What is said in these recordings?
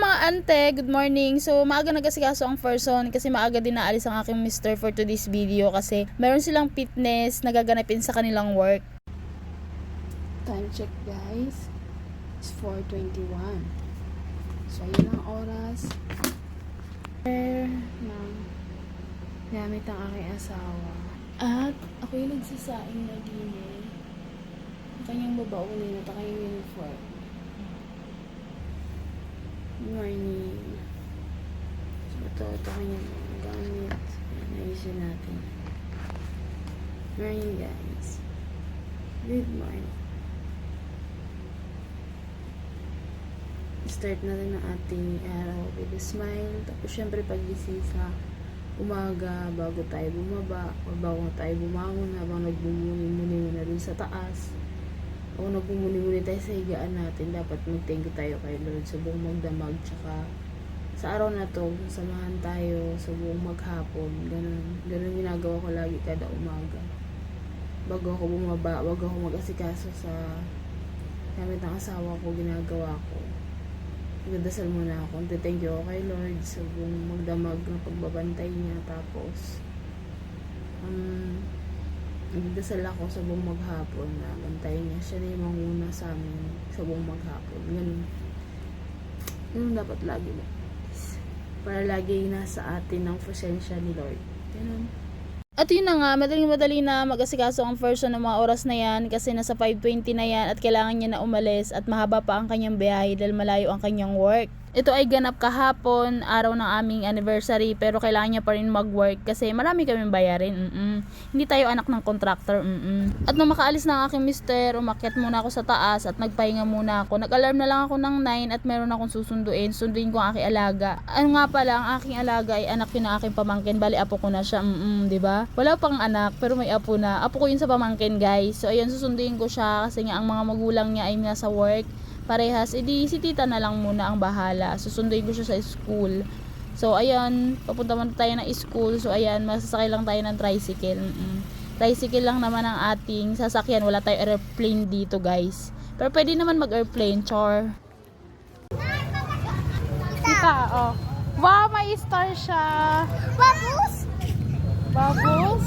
mga ante, good morning. So maaga nag-asikaso ang person kasi maaga din naalis ang aking mister for today's video kasi meron silang fitness na gaganapin sa kanilang work. Time check guys, it's 4:21. So yun ang oras ng gamit ang aking asawa. At ako yung nagsasaing na gini. Ang kanyang babaunin at ang kanyang uniform. Good morning. So ito kanyang mga gamit. Ayusin natin. Morning guys. Good morning. Start na rin ang ating araw with a smile. Tapos syempre pagising sa umaga, bago tayo bumaba o bago tayo bumangon habang nagbumuni-muni na dun sa taas o nagbumuni-muni tayo sa higaan natin, dapat mag-thank you tayo kay Lord sa buong magdamag, tsaka sa araw na to samahan tayo sa buong maghapon. Ganun ginagawa ko lagi kada umaga bago ako bumaba, bago ako mag-asikaso sa gamit ng asawa ko. Ginagawa ko, nagdasal muna ako, thank you ako kay Lord sa buong magdamag ng pagbabantay niya. Tapos nagdasal ako sa buong maghapon na bantayan niya. Siya na yung manguna sa amin sa buong maghapon. Ganun dapat lagi mo, para lagi nasa atin ang presensya ni Lord. Ganun. At yun na nga, madaling-madali na mag-asikaso ang person ng mga oras na yan kasi nasa 5:20 na yan at kailangan niya na umalis at mahaba pa ang kanyang biyahe dahil malayo ang kanyang work. Ito ay ganap kahapon, araw ng aming anniversary, pero kailangan niya pa rin mag-work kasi marami kaming bayarin. Hindi tayo anak ng contractor. At nung makaalis na ang aking mister, umakyat muna ako sa taas at nagpahinga muna ako. Nag-alarm na lang ako ng 9 at meron akong sunduin ko ang aking alaga. Ano nga pala, ang aking alaga ay anak yun ng aking pamangkin. Bali, apo ko na siya. Diba? Wala pang anak, pero may apo na. Apo ko yun sa pamangkin, guys. So, ayun, susunduin ko siya kasi nga ang mga magulang niya ay nasa work. Parehas, edi si tita na lang muna ang bahala. Susunduin ko siya sa school. So, ayan, papunta muna tayo ng school. So, ayan, masasakay lang tayo ng tricycle. Tricycle lang naman ang ating sasakyan. Wala tayo airplane dito, guys. Pero pwede naman mag-airplane, char. Tita, oh. Wow, may star siya. Bubbles? Bubbles?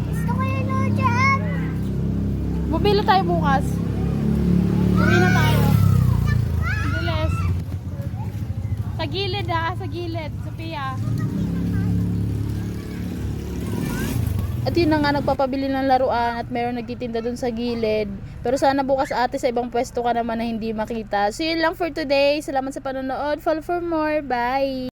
Gusto ko yun o dyan. Bumili tayo bukas. Uwi na tayo. Bilis. Sa gilid ha, sa gilid. Sophia. At yun na nga, nagpapabili ng laruan at meron nagtitinda dun sa gilid. Pero sana bukas ate sa ibang pwesto ka naman na hindi makita. So yun lang for today. Salamat sa panonood. Follow for more. Bye!